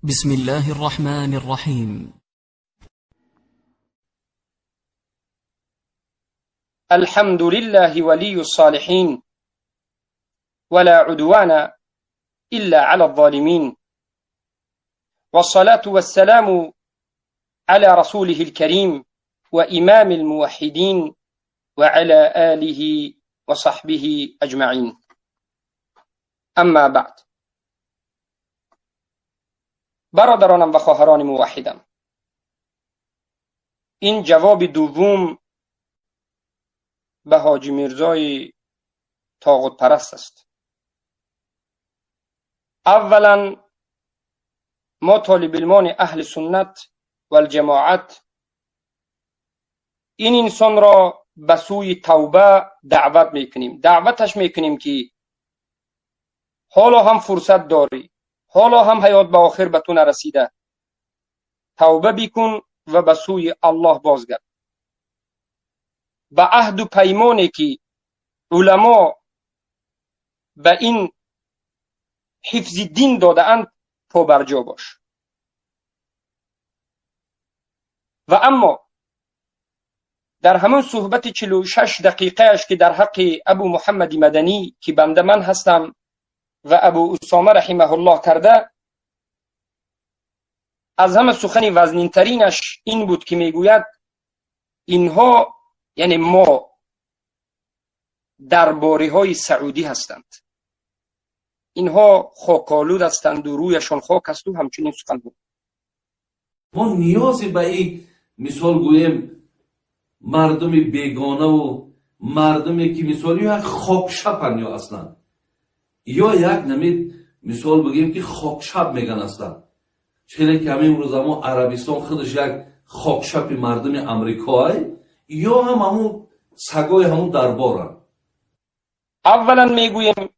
بسم الله الرحمن الرحيم. الحمد لله ولي الصالحين ولا عدوان إلا على الظالمين، والصلاة والسلام على رسوله الكريم وإمام الموحدين وعلى آله وصحبه أجمعين. اما بعد، برادرانم و خواهران موحدم، این جواب دوم به حاجی میرزای طاغوت پرست است. اولا ما طالب علمان اهل سنت و الجماعت این انسان را به سوی توبه دعوت میکنیم. دعوتش میکنیم که حالا هم فرصت داری، حالا هم حیات به آخر به تو نرسیده، توبه بکن و به سوی الله بازگرد. به عهد و پیمانی که علما به این حفظ دین داده اند پابرجا باش. و اما در همون صحبت 46 دقیقه اش که در حق ابو محمد مدنی که بنده من هستم و ابو اسامه رحمه الله کرده، از همه سخن وزنین ترینش این بود که میگوید اینها یعنی ما درباری های سعودی هستند، اینها خاکالود هستند و رویشان خاک است و همچنین سخن بود. ما نیازی به این مثال گویم مردم بیگانه و مردمی که مثال یک خاکشپن یا اصلا یا یک نمید مثال بگیم که خاکشپ میگن اصلا، چون که همین امروز ما عربستان خودش یک خاکشپ مردم امریکایی یا هم همون سگای همون دربارن. اولا میگویم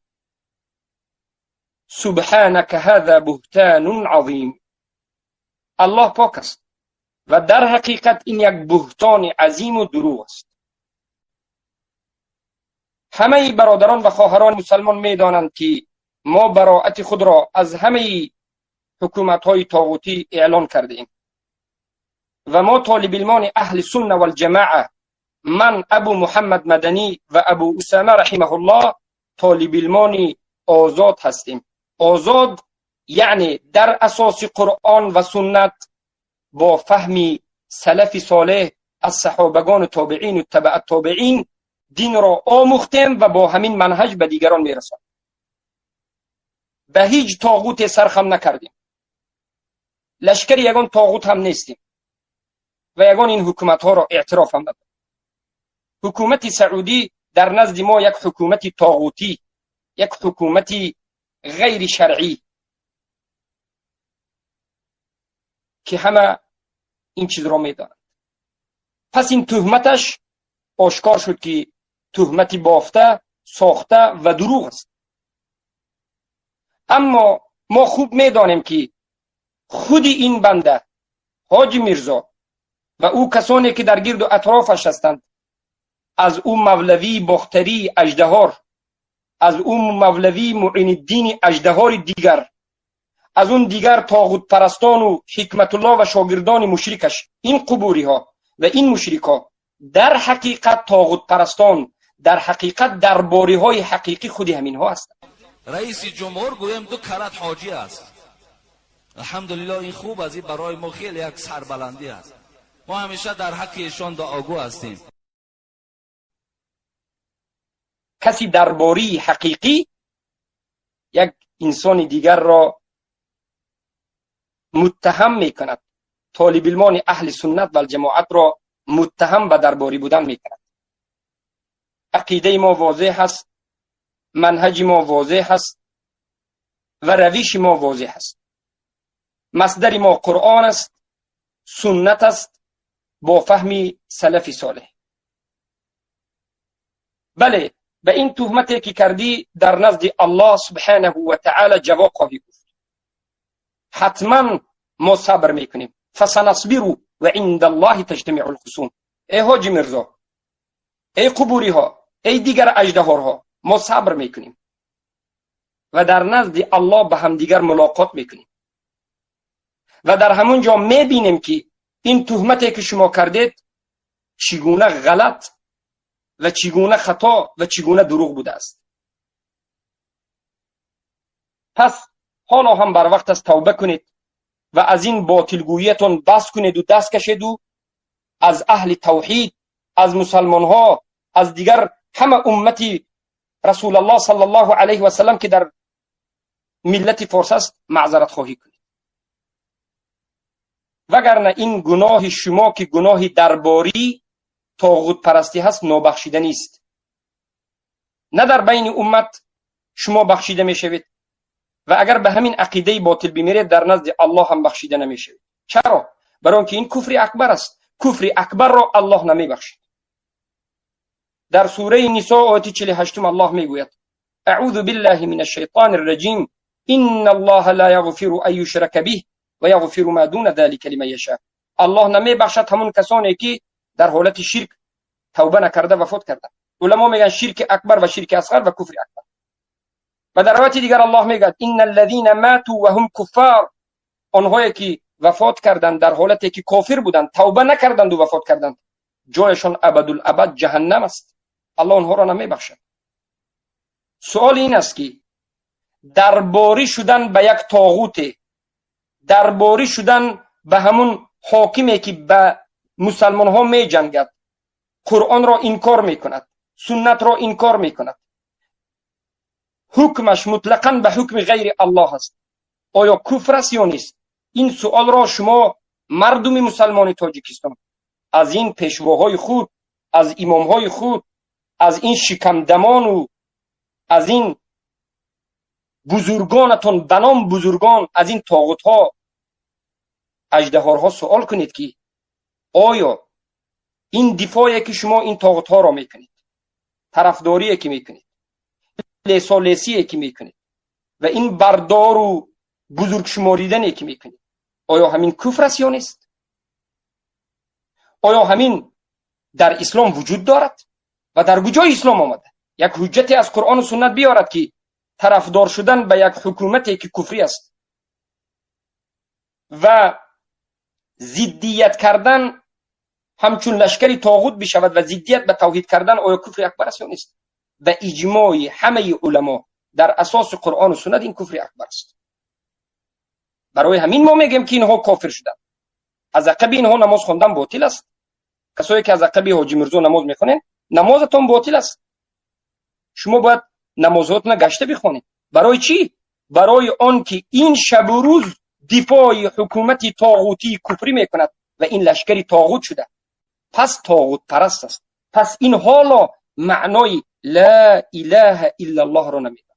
سبحانك هذا بهتان عظیم، الله پاک است و در حقیقت این یک بهتان عظیم و دروغ است. همه برادران و خواهران مسلمان میدانند که ما براءت خود را از همه حکومت‌های طاغوتی اعلان کرده ایم و ما طالب علمان اهل سنت و الجماعه، من ابو محمد مدنی و ابو اسامه رحمه الله طالب علمان آزاد هستیم. آزاد یعنی در اساس قرآن و سنت با فهم سلف صالح از صحابگان تابعین و تبع التابعین دین را آموختیم و با همین منهج به دیگران میرسانیم. به هیچ طاغوت سرخم نکردیم، لشکر یگان طاغوت هم نیستیم و یگان این حکومت ها را اعتراف هم نداریم. حکومت سعودی در نزد ما یک حکومت طاغوتی، یک حکومت غیر شرعی که همه این چیز را میدانند. پس این تهمتش آشکار شد که تهمتی بافته، ساخته و دروغ است. اما ما خوب میدانیم که خود این بنده حاجی میرزا و او کسانی که در گرد و اطرافش هستند، از او مولوی باختری اژدهار، از او مولوی معین الدین اژدهار دیگر، از اون دیگر طاغوت پرستان و حکمت الله و شاگردان مشرکش، این قبوری ها و این مشرک ها در حقیقت طاغوت پرستان، در حقیقت درباری های حقیقی خودی همین ها هستند. رئیس جمهور گویم 2 کرات حاجی است. الحمدلله این خوب از این برای ما خیلی یک سربلندی است. ما همیشه در حق ایشان دعاگو هستیم. کسی درباری حقیقی یک انسان دیگر را متهم میکند، طالب علمان اهل سنت و الجماعت را متهم به درباری بودن میکند. عقیده ما واضح است، منهج ما واضح است و روش ما واضح است. مصدر ما قرآن است، سنت است با فهم سلف صالح. بله، به این تهمتی که کردی در نزد الله سبحانه و تعالی جواب خواهی گفت. حتما ما صبر میکنیم. فسنصبر و عند الله تجتمع الخصوم. ای حاجی مرزا، ای قبوری ها، ای دیگر اژدهارها، ما صبر میکنیم و در نزد الله به هم دیگر ملاقات میکنیم. و در همون جا میبینیم که این تهمتی که شما کردید چگونه غلط و چگونه خطا و چگونه دروغ بوده است. پس حالا هم بر وقت است توبه کنید و از این باطلگوییتون بس کنید و دست کشید و از اهل توحید، از مسلمان ها، از دیگر همه امتی رسول الله صلی الله علیه و سلم که در ملت فارس است معذرت خواهی کنید. وگرنه این گناه شما که گناه درباری طاغوت پرستی هست نابخشیده نیست. نه در بین امت شما بخشیده می شوید و اگر به همین عقیده باطل بمیرید در نزد الله هم بخشیده نمی شوید. چرا؟ برای اینکه این کفر اکبر است. کفر اکبر را الله نمی بخشید. در سوره نساء آیه 48 الله می گوید اعوذ بالله من الشیطان الرجیم ان الله لا یغفر ان یشرک به و یغفر ما دون ذلك لمن یشاء. الله نمی بخشد همون کسانی که در حالت شرک توبه نکرده وفات کرده. علما میگن شرک اکبر و شرک اصغر و کفر اکبر. و در آیه دیگر الله میگه ان الذين ماتوا وهم كفار، آنهایی که وفات کردند در حالتی که کافر بودند، توبه نکردند و وفات کردند، جایشان ابدالابد جهنم است. الله آنها را نمیبخشد. سوال این است که درباری شدن به یک طاغوت، درباری شدن به همون حاکمی که به مسلمان ها می جنگد، قرآن را انکار می کند، سنت را انکار می کند، حکمش مطلقاً به حکم غیر الله است، آیا کفر است یا نیست؟ این سوال را شما مردم مسلمان تاجیکستان از این پیشواهای خود، از امامهای خود، از این شکمدمان و از این بزرگانتون بنام بزرگان، از این طاغوت‌ها، اژدهارها سوال کنید که آیا این دفاعی که شما این طاغوت‌ها را میکنید، طرفداری که میکنید، لیسالیسی که میکنید و این بردار و بزرگ شماریدن که میکنید، آیا همین کفر است یا نیست؟ آیا همین در اسلام وجود دارد و در کجای اسلام آمده؟ یک حجتی از قرآن و سنت بیارد که طرفدار شدن به یک حکومتی که کفری است و ضدیت کردن همچون لشکری طاغوت بشود و ضدیت به توحید کردن آیا کفر اکبر است یا نیست؟ به اجماع همه علما در اساس قرآن و سنت این کفر اکبر است. برای همین ما میگیم که اینها کافر شدن. از عقب اینها نماز خواندن باطل است. کسایی که از عقب حاجی میرزا نماز میخونن نمازتون باطل است. شما باید نمازاتون گشته بخونید. برای چی؟ برای آن که این شب و روز دفاع حکومت طاغوتی کفری میکند و این لشکری طاغوت شده، پس طاغوت پرست است. پس این حالا معنای لا اله الا الله را نمیدن.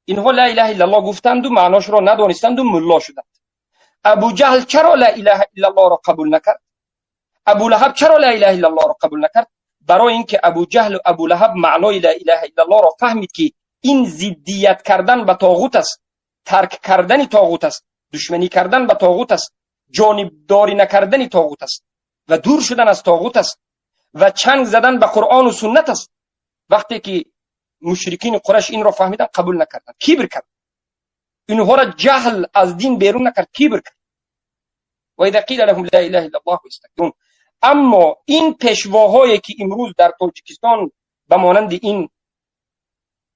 اینها لا اله الا الله گفتند و معناش را ندانستند و ملا شدند. ابو جهل چرا لا اله الا الله را قبول نکرد؟ ابو لهب چرا لا اله الا الله را قبول نکرد؟ برای اینکه ابو جهل و ابو لهب معنای لا اله الا الله را فهمید که این ضدیت کردن به طاغوت است، ترک کردن طاغوت است، دشمنی کردن به طاغوت است، جانبداری نکردن طاغوت است و دور شدن از طاغوت است و چنگ زدن به قرآن و سنت است. وقتی که مشرکین قریش این را فهمیدن قبول نکردند، کبر کرد، اینها را جهل از دین بیرون نکرد، کبر کرد. و اذا قیل لهم لا اله الا الله استكبرون. اما این پیشواهایی که امروز در تاجیکستان به مانند این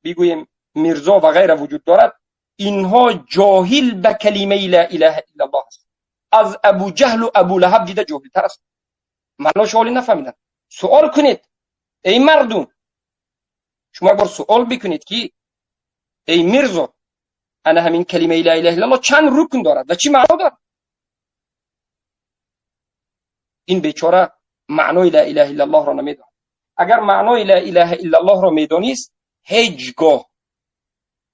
بگویم میرزا و غیره وجود دارد، اینها جاهل به کلمه لا اله الا الله است. از ابو جهل و ابو لهب دیده جاهل‌تر است. معناش حالی نفهمیدن. سوال کنید ای مردم، شما بار سوال بکنید که ای میرزا، انا همین کلمه لا اله الا الله چند رکن دارد و چی معنا دارد؟ این بیچاره معنای لا اله الا الله را نمیداند. اگر معنای لا اله الا الله را میدانست هیچگاه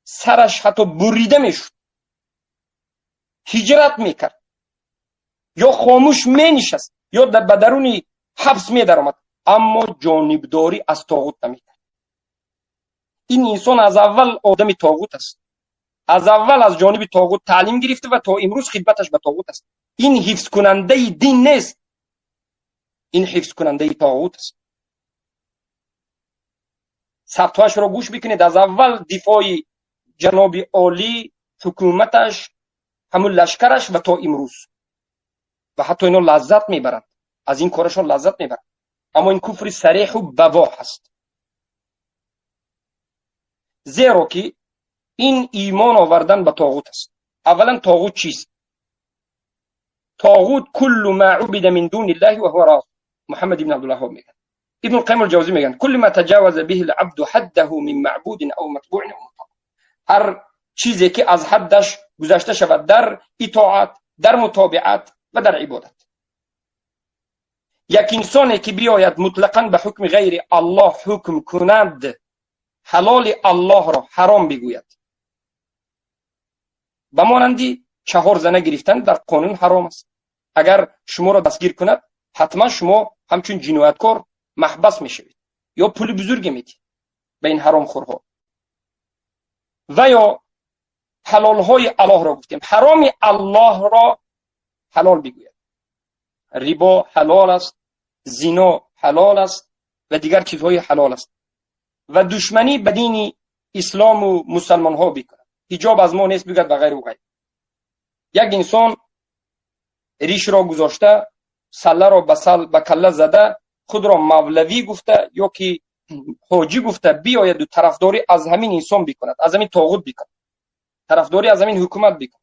سرش حتی بریده میشد، هجرت میکرد یا خاموش مینشست یا در بدرون حبس میدرآمد، اما جانبداری از طاغوت نمیکرد. این انسان از اول آدم طاغوت است، از اول از جانب طاغوت تعلیم گرفته و تا امروز خدمتش به طاغوت است. این حفظ کننده دین نیست، این حفظ کننده طاغوت است. ثبتش را گوش بکنید. از اول دفاع جناب عالی حکومتش، همون لشکرش و تا امروز، و حتی اینا لذت میبرند از این کارشون، لذت میبرند. اما این کفر صریح و بواح است، زیرا که این ایمان آوردن به طاغوت است. اولا طاغوت چیست؟ طاغوت کل ما عبد من دون الله و هو راض. محمد ابن عبدالوهاب میگن، ابن القیم الجوزی میگن کل ما تجاوز به العبد حده من معبود او متبوع او مطاع. هر چیزی که از حدش گذشته شود در اطاعت، در متابعت و در عبادت. یک انسانی که بیاید مطلقاً به حکم غیر الله حکم کند، حلال الله را حرام بگوید، به مانندی 4 زنه گرفتن در قانون حرام است. اگر شما را دستگیر کند، حتما شما همچون جنایتکار محبس میشوید یا پول بزرگی میدید به این حرام خورها. و یا حلال های الله را گفتیم، حرام الله را حلال بگوید. ربا حلال است، زنا حلال است و دیگر چیزهای حلال است. و دشمنی به دین اسلام و مسلمان ها بکند. حجاب از ما نیست بگوید و غیر و غیر. یک انسان ریش را گذاشته، سله را به کله زده، خود را مولوی گفته یا که حاجی گفته، بیاید و طرفداری از همین انسان بکند، از همین طاغوت بکند، طرفداری از همین حکومت بکند.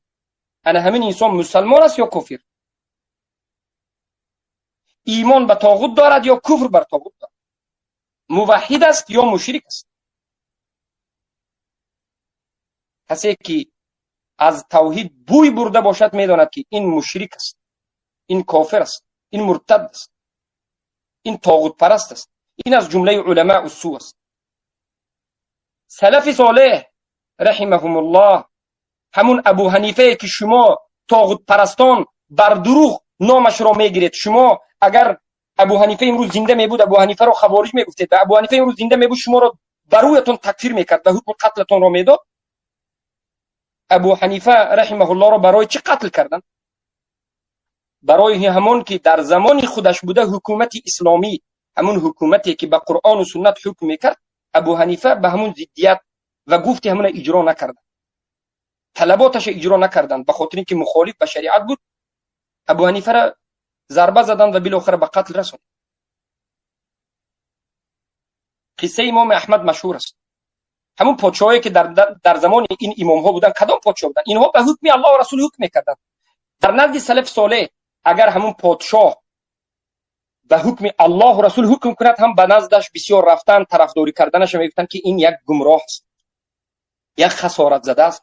انا همین انسان مسلمان است یا کافر؟ ایمان به طاغوت دارد یا کفر بر طاغوت دارد؟ موحد است یا مشرک است؟ کسی که از توحید بوی برده باشد میداند که این مشرک است، این کافر است، این مرتد است، این طاغوت پرست است. این از جمله علماء السوء است. سلف صالح رحمهم الله، همون ابو حنیفه که شما طاغوت پرستان بر دروغ نامش را میگیرید، شما اگر ابو حنیفه امروز زنده میبود، ابو حنیفه را خوارج میگفتید، و ابو حنیفه امروز زنده میبود شما را بر رویتون تکفیر میکرد و حکم قتلتون را میداد. ابو حنیفه رحمه الله را برای چه قتل کردند؟ برای همون که در زمان خودش بوده حکومت اسلامی، همون حکومتی که به قرآن و سنت حکم میکرد، ابو حنیفه به همون ضدیت و گفت همون اجرا نکردند، طلباتش اجرا نکردند، به خاطر اینکه مخالف به شریعت بود. ابو حنیفه را ضربه زدند و بالاخره به قتل رسوند. قصه امام احمد مشهور است. همون پادشاهایی که در زمان این امام ها بودن، کدام پادشاه بودن؟ اینها به حکم الله و رسول حکم میکردند. در نزد سلف صالح اگر همون پادشاه به حکم الله و رسول حکم کند، هم به نزدش بسیار رفتن طرفداری کردنش میگفتن که این یک گمراه است، یک خسارت زده است،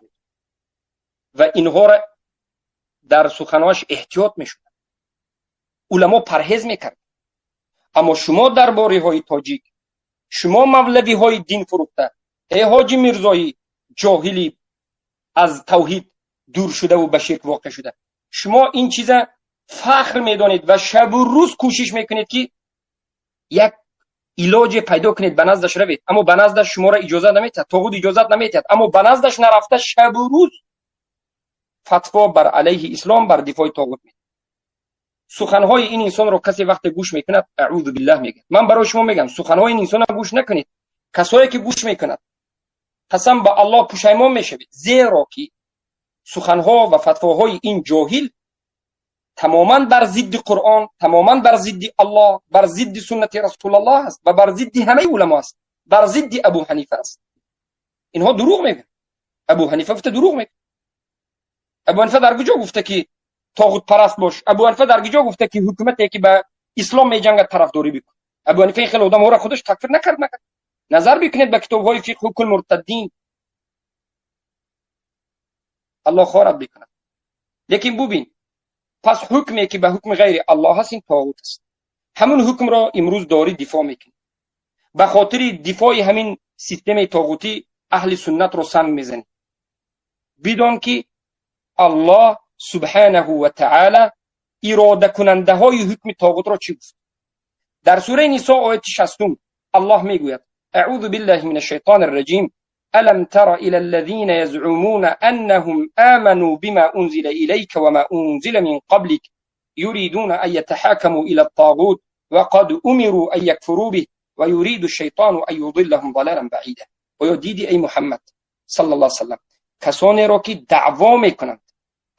و اینها را در سخنانش احتیاط میشد. علما پرهیز میکرد. اما شما درباره های تاجیک، شما مولوی های دین فروخته، ای حاجی میرزایی جاهلی از توحید دور شده و به شرک واقع شده، شما این چیزا فخر میدانید و شب و روز کوشش میکنید که یک علاج پیدا کنید، به نزدش روید، اما به نزدش شما را اجازه نمیدهد، طاغوت اجازه نمیدهد، اما به نزدش نرفته شب و روز فتوا بر علیه اسلام، بر دفاع طاغوت میده. سخنهای این انسان رو کسی وقت گوش میکند، اعوذ بالله میگه. من برای شما میگم سخنهای این انسان رو گوش نکنید. کسایی که گوش میکند قسم به الله پشیمان میشوید، زیرا که سخنها و فتواهای این جاهل تماما بر ضد قرآن، تماما بر ضد الله، بر ضد سنت رسول الله است و بر ضد همه علما است، بر ضد ابو حنیفه است. اینها دروغ میگن. ابو حنیفه گفته دروغ میگه. ابو حنیفه در کجا گفته که طاغوت پرست باش؟ ابو حنیفه در کجا گفته که حکومتی که به اسلام میجنگد طرفداری بکن؟ ابو حنیفه خیلی آدم ها را خودش تکفیر نکرد. نظر بکنید به کتاب های فقه حکم المرتدین، الله خارت بکند. لیکن ببین، پس حکمی که به حکم غیر الله هست این طاغوت است. همون حکم را امروز داری دفاع میکنی. به خاطر دفاع همین سیستم طاغوتی اهل سنت رو سنگ میزنی. بدون که الله سبحانه و تعالی اراده کننده های حکم طاغوت را چی گفت؟ در سوره نساء آیه 60 الله میگوید اعوذ بالله من الشیطان الرجیم ألم تر إلى الذين يزعمون أنهم آمنوا بما أنزل إليك وما أنزل من قبلك يريدون أن يتحاكموا إلى الطاغوت وقد أمروا أن يكفروا به ويريد الشيطان أن يضلهم ضلالا بعيدا. و یا دیدی ای محمد صلی الله علیه وسلم کسانی را که دعوا میکنند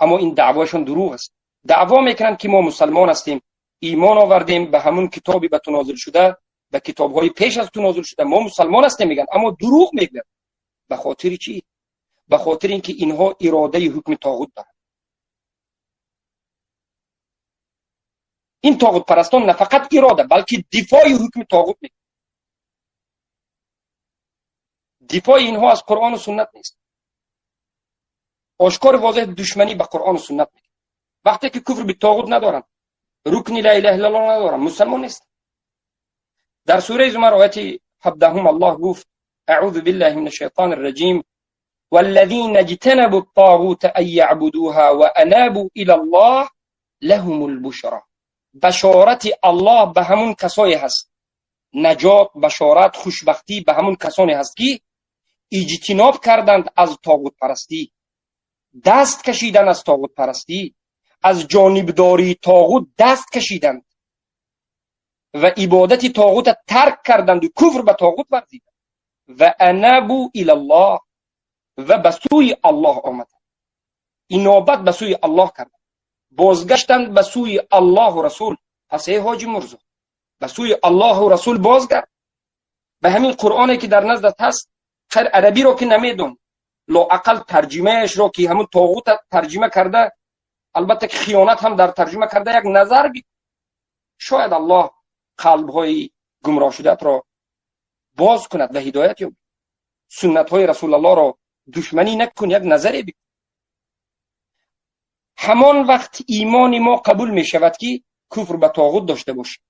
اما این دعواشون دروغ است. دعوا میکنن که ما مسلمان هستیم، ایمان آوردیم به همون کتابی به تو نازل شده، به کتاب‌های پیش از تو نازل شده، ما مسلمان هستیم میگن، اما دروغ میگن. به خاطر چی؟ به خاطر اینکه اینها اراده حکم طاغوت دارند. این طاغوت پرستان نه فقط اراده بلکه دفاع حکم طاغوت میکنن. دفاع اینها از قرآن و سنت نیست. آشکار واضح دشمنی به قرآن و سنت میکنن. وقتی که کفر به طاغوت ندارن، رکن لا اله الا الله ندارن، مسلمان نیست. در سوره زمر آیت 17 الله گفت اعوذ بالله من الشیطان الرجیم والذین اجتنبوا الطاغوت ان یعبدوها وانابوا الى الله لهم البشرى. بشارت الله به همون کسایی هست، نجات، بشارت، خوشبختی به همون کسانی هست که اجتناب کردند از طاغوت پرستی، دست کشیدن از طاغوت پرستی، از جانبداری طاغوت دست کشیدند و عبادت طاغوت ترک کردند و کفر به طاغوت ورزیدند و انابوا الی الله و به سوی الله آمدند، انابت به سوی الله کردند، بازگشتند به سوی الله و رسول. پس ای حاجی مرزا به سوی الله و رسول بازگرد، به همین قرآنی که در نزدت هست، خیر عربی رو که نمیدون، لااقل ترجمهش رو که همون طاغوت ترجمه کرده، البته که خیانت هم در ترجمه کرده، یک نظر بی. شاید الله قلب‌های گمراه شدت را باز کند و هدایت یابد. سنت‌های رسول الله را دشمنی نکن، یک نظری بی. همان وقت ایمان ما قبول می شود که کفر به طاغوت داشته باشی.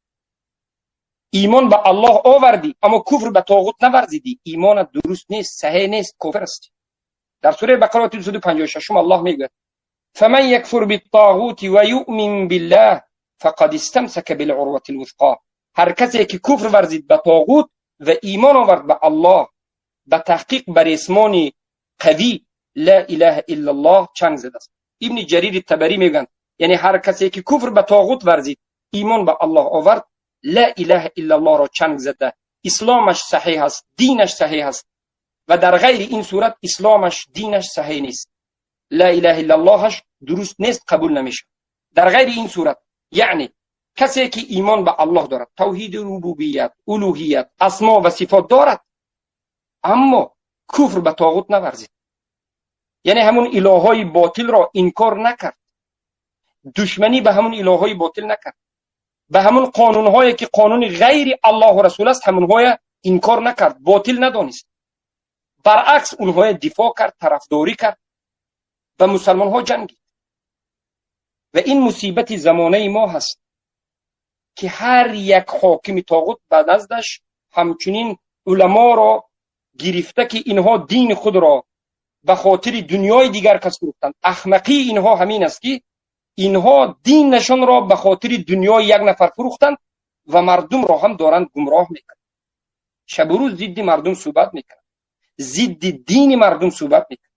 ایمان به الله آوردی اما کفر به طاغوت نورزیدی، ایمان درست نیست، صحیح نیست، کافر است. در سوره بقره 256 الله میگه فمن یکفر بالطاغوت و یؤمن بالله فقد استمسك بالعروة الوثقى. هر کسی که کفر ورزید به طاغوت و ایمان آورد به الله، به تحقیق بر اسمان قوی لا اله الا الله چنگ زده است. ابن جریر طبری میگن یعنی هر کسی که کفر به طاغوت ورزید، ایمان به الله آورد، لا اله الا الله را چنگ زده، اسلامش صحیح است، دینش صحیح است. و در غیر این صورت اسلامش، دینش صحیح نیست، لا اله الا اللهش درست نیست، قبول نمیشه. در غیر این صورت یعنی کسی که ایمان به الله دارد، توحید ربوبیت، الوهیت، اسما و صفات دارد، اما کفر به طاغوت نورزید، یعنی همون الههای باطل را انکار نکرد، دشمنی به همون الههای باطل نکرد، به همون قانونهایی که قانون غیر الله و رسول است همونهای انکار نکرد، باطل ندانست، برعکس اونهای دفاع کرد، طرفداری کرد، و مسلمان ها جنگید. و این مصیبت زمانه ما هست که هر یک حاکم طاغوت به نزدش همچنین علما را گرفته که اینها دین خود را به خاطر دنیای دیگر کس فروختند. احمقی اینها همین است که اینها دین نشان را به خاطر دنیای یک نفر فروختند و مردم را هم دارند گمراه میکنند. شب و روز ضد مردم صحبت میکنند، ضد دین مردم صحبت میکنند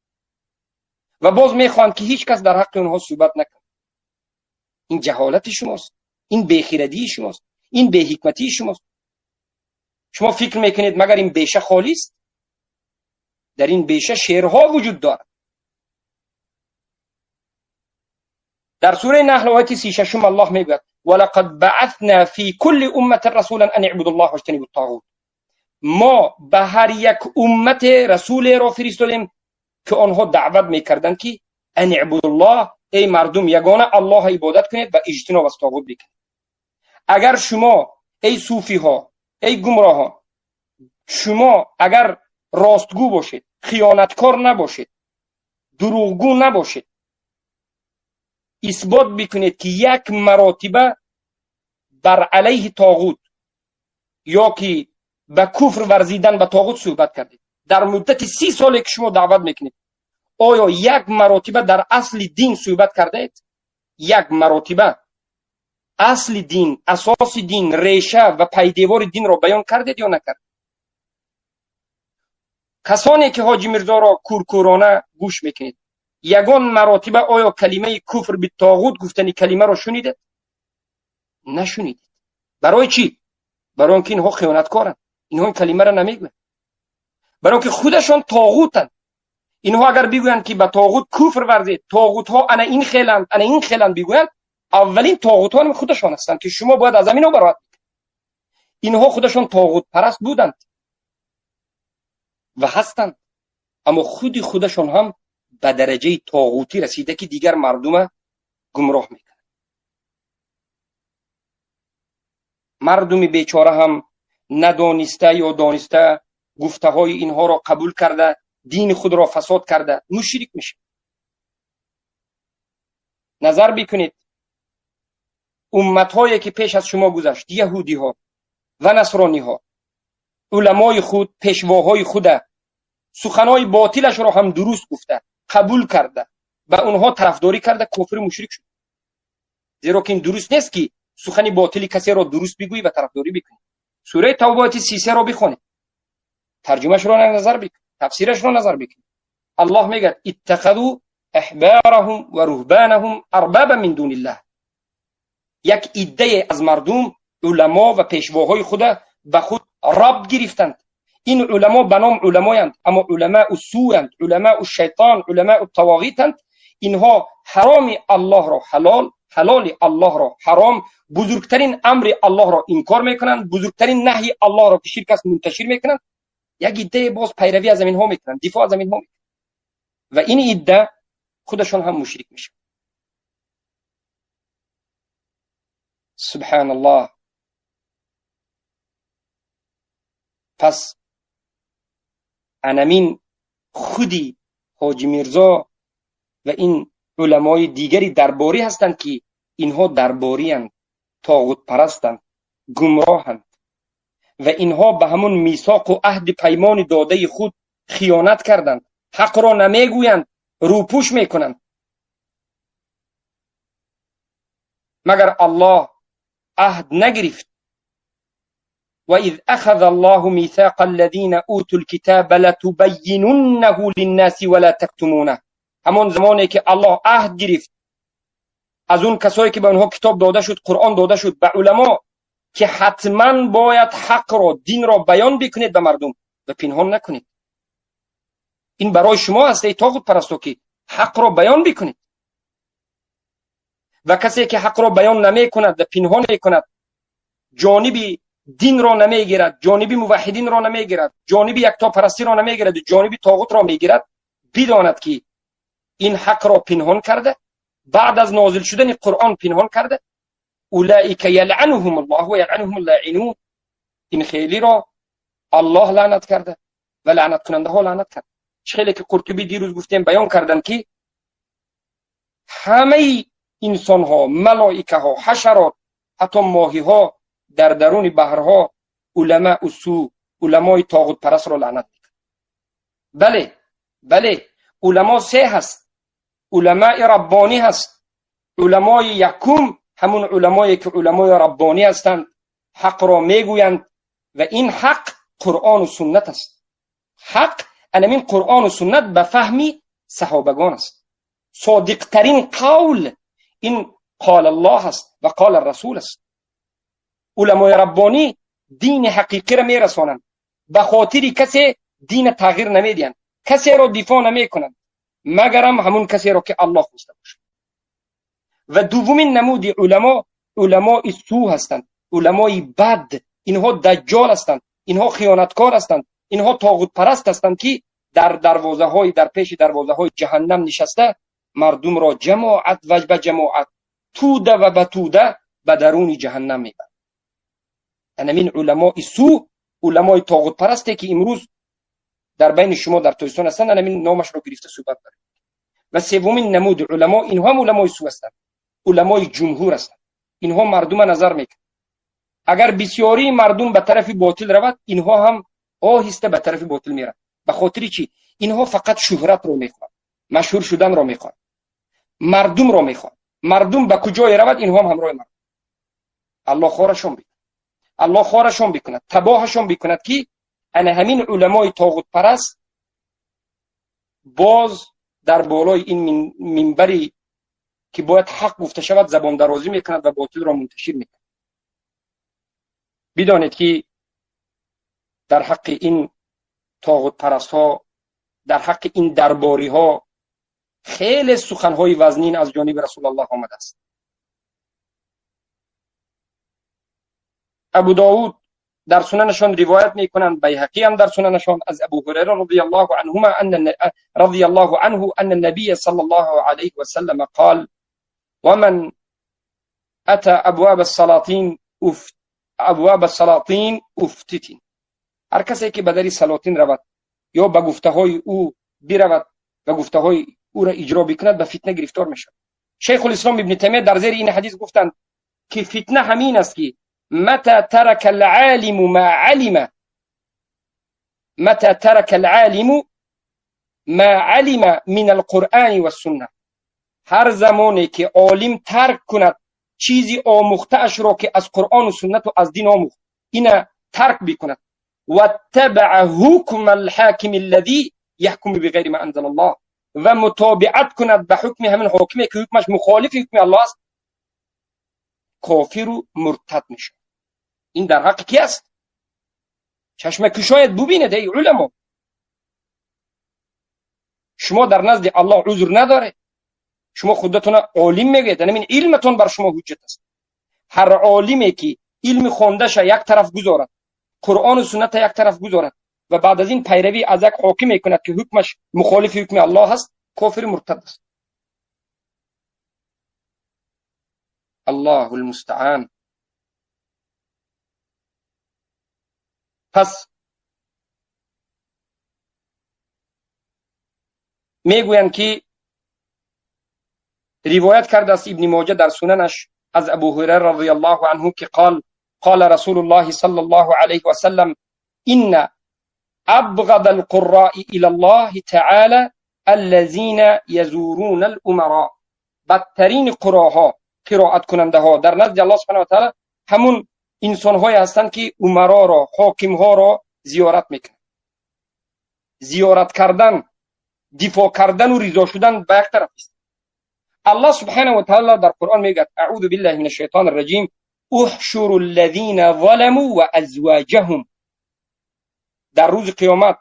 و باز میخواهند که هیچ کس در حق اونها صحبت نکنه. این جهالت شماست، این بیخیردی شماست، این بی‌حکمتی شماست. شما فکر میکنید مگر این بیشه خالی است؟ در این بیشه شیرها وجود دارد. در سوره نحل آیه 36 الله میگوید ولقد بعثنا فی کل امه رسولا ان اعبدوا الله واجتنبوا الطاغوت. ما به هر یک امت رسول را فرستادیم که آنها دعوت میکردند که ان اعبدوا الله، ای مردم یگانه الله عبادت کنید و اجتناب از طاغوت بکنید. اگر شما ای صوفی ها، ای گمراهان، شما اگر راستگو باشید، خیانتکار نباشید، دروغگو نباشید، اثبات بکنید که یک مراتبه بر علیه طاغوت یا که به کفر ورزیدن به طاغوت صحبت کردید، در مدت 30 سال که شما دعوت میکنید، آیا یک مراتبه در اصل دین صحبت کردید؟ یک مراتبه اصل دین، اساس دین، ریشه و پیدیوار دین را بیان کردید یا نکرد؟ کسانی که حاجی مرزا را کورکورانه گوش میکنید، یگان مراتبه آیا کلمه کفر به طاغوت گفتنی کلمه را شنیدید؟ نشنیدید. برای چی؟ برای اینکه اینها خیانتکارن، اینها این کلمه را نمیگن، برای اینکه خودشان طاغوتن. اینها اگر بگویند که به طاغوت کفر ورزید، طاغوت ها انا این خیلند انا این خیلند بگویند، اولین طاغوت ها خودشان هستند که شما باید از زمین براءت. اینها خودشان طاغوت پرست بودند و هستند، اما خودشان هم به درجه طاغوتی رسیده که دیگر مردم گمراه میکنند. مردم بیچاره هم ندانسته یا دانسته گفته های اینها را قبول کرده، دین خود را فساد کرده، مشرک میشه. نظر بکنید امت هایی که پیش از شما گذشت، یهودی ها و نصرانی ها، علمای خود، پیشواهای خود، سخنهای باطلش را هم درست گفته، قبول کرده، به اونها طرفداری کرده، کافر مشرک شد. زیرا که این درست نیست که سخن باطلی کسی را درست بگویی و طرفداری بکنی. سوره توبه 33 را بخونید، ترجمهش را نظر بکنید، تفسیرش را نظر بکنید. الله میگه اتخذوا احبارهم و رهبانهم اربابا من دون الله. یک عده از مردم علما و پیشواهای خود به خود رب گرفتند. این علما به نام علمایند، اما علماء السوء، علماء الشیطان، علماء الطواغیت. اینها حرام الله را حلال، حلال الله را حرام، بزرگترین امر الله را انکار میکنند، بزرگترین نهی الله را که شرک است منتشر میکنند. یک عده باز پیروی از اینها میکنند، دفاع از اینها میکنند و این عده خودشان هم مشرک میشن. سبحان الله. پس انمین خودی حاجی میرزا و این علمای دیگری درباری هستند که اینها درباری اند، طاغوت پرستند، گمراهند و اینها به همون میثاق و عهد پیمان داده خود خیانت کردند، حق را نمیگویند، روپوش میکنند. مگر الله عهد نگرفت؟ و اذ اخذ الله میثاق الذین اوتوا الكتاب لتبیننه للناس ولا تکتمونه. همون زمانی که الله عهد گرفت از اون کسایی که به اونها کتاب داده شد، قرآن داده شد، به علما که حتما باید حق را، دین را بیان بکنید به مردم و پنهان نکنید. این برای شما است ای طاغوت پرستو که حق را بیان بکنید. و کسی که حق را بیان نمی کند و پنهان میکند، جانبی دین را نمیگیرد، جانبی موحدین را نمیگیرد، جانبی یکتا پرستی را نمیگیرد، جانبی طاغوت را میگیرد، بداند که این حق را پنهان کرده، بعد از نازل شدن قرآن پنهان کرده. اولئک یلعنهم الله و یلعنهم اللاعنون. این خیلی را الله لعنت کرده و لعنت کننده ها لعنت کرده. خیلی که قرطبی دیروز گفتیم بیان کردن که همه انسان ها، ملائکه ها، حشرات، حتی ماهی ها در درون بحرها علماء السوء، علمای طاغوت پرست را لعنت میکنند. بله علما سه هست، علماء ربانی هست. علمای یکم همون علمایی که علمای ربانی هستند، حق را میگویند و این حق قرآن و سنت است. حق انمین قرآن و سنت به فهمی صحابگان است. صادق ترین قول این قال الله است و قال الرسول است. علمای ربانی دین حقیقی را میرسانند، به خاطر کسی دین تغییر نمیدهند، کسی را دفاع نمیکنند مگرم همون کسی را که الله خواسته باشه. و دومین نمود علما، علمای سو هستند، علمای بد. اینها دجال هستند، اینها خیانتکار هستند، اینها طاغوت پرست هستند که در پیش دروازه های جهنم نشسته مردم را جماعت و به جماعت، توده و به توده به درون جهنم میبرند. همین علمای سو، علمای طاغوت پرستی که امروز در بین شما در تویستان هستند، همین نامش رو گرفته صحبت داریم. و سومین نمود علما، اینها هم علمای سو هستند، علمای جمهور هستند. اینها مردم نظر میکنند. اگر بسیاری مردم به طرف باطل رود، اینها هم آهسته به طرف باطل میرن. به خاطر چی؟ اینها فقط شهرت رو میخوان، مشهور شدن رو میخوان، مردم رو میخوان. مردم به کجای رود، اینها هم همراه مردم. الله خارشون بکند، الله خارشون بکند، تباهشون بکند که انا همین علمای طاغوت پرست باز در بالای این منبری که باید حق گفته شود زبان درازی میکند و باطل را منتشر میکند. بدانید که در حق این طاغوت پرست ها در حق این درباری ها خیلی سخنهای وزنین از جانب رسول الله آمده است. ابو داود در سننشان روایت میکنند، بیهقی هم در سننشان از ابو هریره رضی الله عنه ان النبي صلی الله علیه و سلم قال ومن اتى ابواب السلاطین افتتن. هر کسی که به در سلاطین رود یا به گفته های او برود و گفته های او را اجرا بکند به فتنه گرفتار میشد. شیخ الاسلام ابن تیمیه در زیر این حدیث گفتند که فتنه همین است که متى ترك العالم ما علم من القرآن والسنه. هر زمانی که عالم ترک کند چیزی آموخته اش را که از قرآن و سنت و از دین آموخت، اینا ترک بکند و تبع حکم الحاکم الذي يحكم بغیر ما انزل الله، و متابعت کند به حکم همین حاکمی که حکمش مخالف حکم الله است، کافر و مرتد میشه. این در حق کی است؟ چشم کشاید ببینید ای علما، شما در نزد الله عذر نداره. شما خودتون عالم میگید، یعنی علمتون بر شما حجت است. هر عالمی که علم خوندهش یک طرف گذارد، قرآن و سنت یک طرف گذارد و بعد از این پیروی از یک حاکم میکند که حکمش مخالف حکم الله است، کافر مرتد است. الله المستعان. پس میگویند که روایت کرده است ابن ماجه در سننش از ابو هریره رضی الله عنه که قال رسول الله صلی الله علیه و سلم ان ابغض القراء الى الله تعالی الذين يزورون الامراء. بدترین قراها، قرائت کننده ها در نزد الله سبحانه و تعالی همون انسان های هستند که امرا را، حاکم ها را زیارت میکنند. زیارت کردن، دفاع کردن و رضا شدن به یک طرف است. الله سبحانه و تعالی در قرآن میگه اعوذ بالله من الشیطان الرجیم احشروا الذين ظلموا وازواجهم. در روز قیامت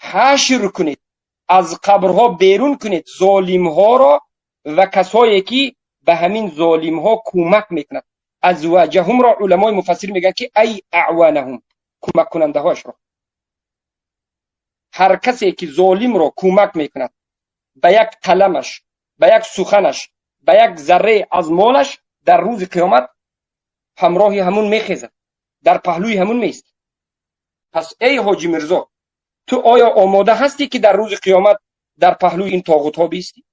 حشر کنید، از قبرها بیرون کنید ظالم ها را و کسایی که به همین ظالم ها کمک میکنند. ازواجهم را علمای مفسر میگن که ای اعوانهم، کمک کننده هاش را. هر کسی که ظالم را کمک میکند به یک کلمش، به یک سخنش، به یک ذره از مالش، در روز قیامت همراهی همون میخیزد، در پهلوی همون میست. پس ای حاجی مرزا، تو آیا آماده هستی که در روز قیامت در پهلوی این طاغوت ها بیستی؟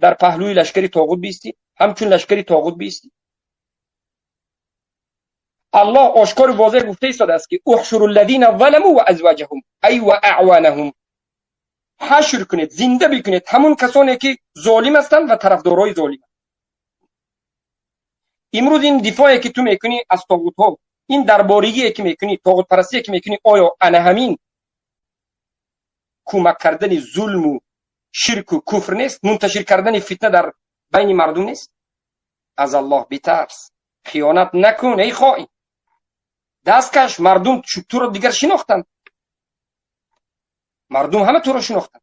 در پهلوی لشکری طاغوت بیستی؟ همچون لشکری طاغوت بیستی؟ الله آشکار واضح گفته ایستاده است که احشروا الذين ظلموا وازواجهم ای و اعوانهم. حشر کنید، زنده بکنید همون کسانی که ظالم هستند و طرفدارای ظالم. امروز این دفاعی که تو میکنی از طاغوت ها، این دربارگی که میکنی، طاغوت پرستی که میکنی، آیا انا همین کمک کردن ظلم و شرک و کفر نیست؟ منتشر کردن فتنه در بین مردم نیست؟ از الله بترس، خیانت نکن ای خائن. دستکش، مردم تو رو دیگر شناختن، مردم همه تو رو شناختن.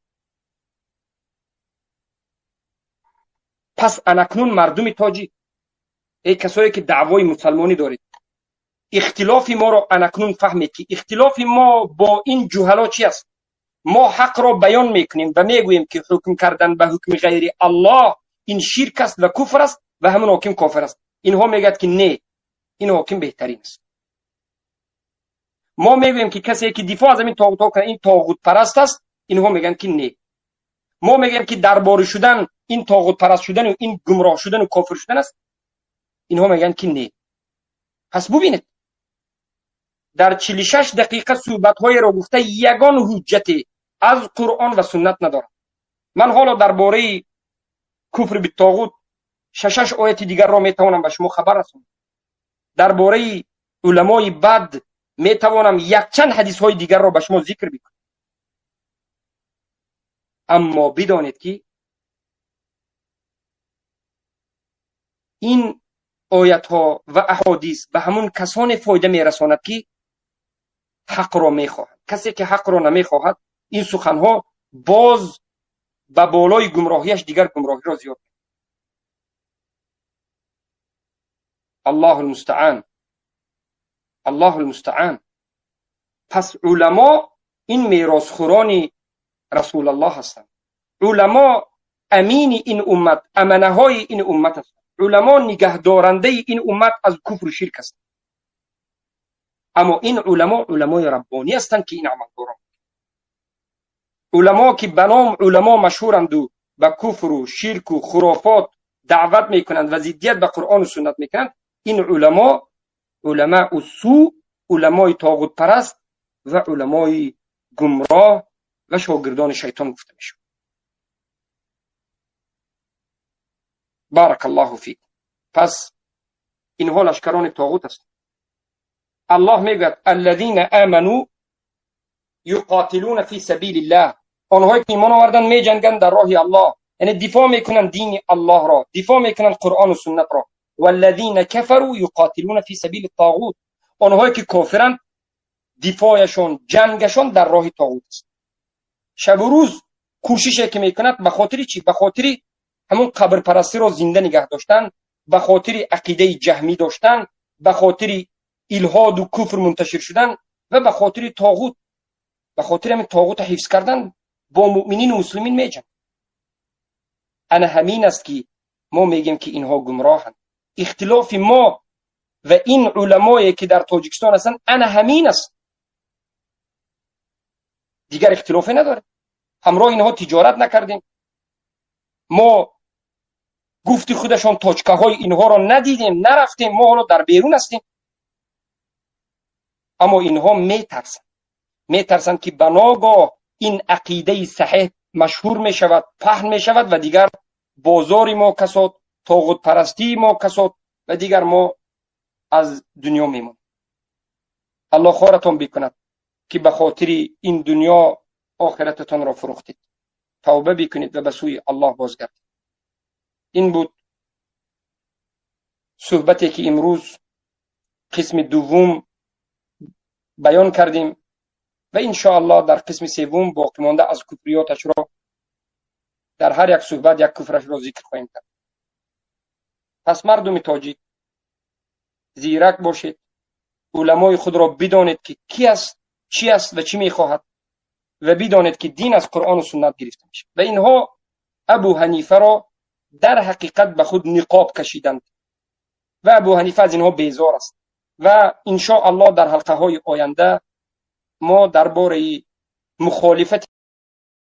پس انکنون مردم تاجیک، ای کسایی که دعوای مسلمانی دارید، اختلاف ما رو انکنون فهمید که اختلاف ما با این جهلا چی است. ما حق را بیان میکنیم و میگوییم که حکم کردن به حکم غیر الله این شرک است و کفر است و همون حاکم کافر است. اینها میگن که نه، این حاکم بهترین است. ما میگوییم که کسی که دفاع از این طاغوت ها کنه این طاغوت پرست است، اینها میگن که نه. ما میگیم که دربار شدن این طاغوت پرست شدن و این گمراه شدن و کافر شدن است، اینها میگن که نه. پس ببینید در 46 دقیقه صحبت های را گفته یگان حجت از قرآن و سنت ندارم. من حالا درباره کفر بالطاغوت 6 آیت دیگر را میتوانم به شما خبر رسونم. درباره علمای بد میتوانم یک چند حدیث های دیگر را به شما ذکر بکنم. اما بدانید که این آیت ها و احادیث به همون کسان فایده میرساند که حق را میخواهد. کسی که حق را نمیخواهد این سخن ها باز به بالای گمراهیش دیگر گمراهی را زیاد. الله المستعان، الله المستعان. پس علما این میراثخوران رسول الله هستند. علما امین این امت، امنه های این امت هستند. علما نگهدارنده این امت از کفر و شرک هستند. اما این علما علمای ربانی هستند که این عمل دارند. علما که به نام علما مشهورند و به کفر و شرک و خرافات دعوت میکنند و ضدیت به قرآن و سنت میکنند، این علما علماء السوء، علمای طاغوت پرست و علمای گمراه و شاگردان شیطان گفته میشود. بارک الله فیک. پس اینها لشکران طاغوت است. الله میگوید الذین آمنوا یقاتلون فی سبیل الله، آنهایی که ایمان آوردن می جنگند در راه الله، یعنی دفاع میکنن دین الله را، دفاع میکنن قرآن و سنت را. والذین کفروا یقاتلون فی سبیل الطاغوت، آنهایی که کافرند دفاعشون جنگشون در راه طاغوت است. شب و روز کوششی که میکند به خاطر چی؟ به خاطر همون قبر پرستی را زنده نگه داشتن، به خاطر عقیده جهمی داشتن، به خاطر الحاد و کفر منتشر شدن و به خاطر طاغوت، به خاطر همین طاغوت حفظ کردن با مؤمنین و مسلمین میجن. انا همین است که ما میگیم که اینها گمراهند. اختلاف ما و این علمایی که در تاجیکستان هستند انا همین است، دیگر اختلافی نداره. همراه اینها تجارت نکردیم، ما گفتی خودشان تاچکه های اینها را ندیدیم، نرفتیم، ما حالا در بیرون هستیم. اما اینها میترسند که بناگاه این عقیده صحیح مشهور می شود، پهن می شود و دیگر بازار ما کساد، طاغوت پرستی ما کساد و دیگر ما از دنیا میمونیم. الله خیرتان بکند که به خاطر این دنیا آخرتتان را فروختید. توبه بکنید و به سوی الله بازگردید. این بود صحبتی که امروز قسم دوم بیان کردیم و ان شاء الله در قسم سوم باقی مانده از کفریاتش را در هر یک صحبت یک کفرش را ذکر خواهیم کرد. پس مردم تاجیک زیرک باشید، علمای خود را بدانید که کی است، چی است و چی میخواهد و بدانید که دین از قرآن و سنت گرفته میشه. و اینها ابو حنیفه را در حقیقت به خود نقاب کشیدند و ابو حنیفه از اینها بیزار است و ان شاء الله در حلقه های آینده ما درباره مخالفت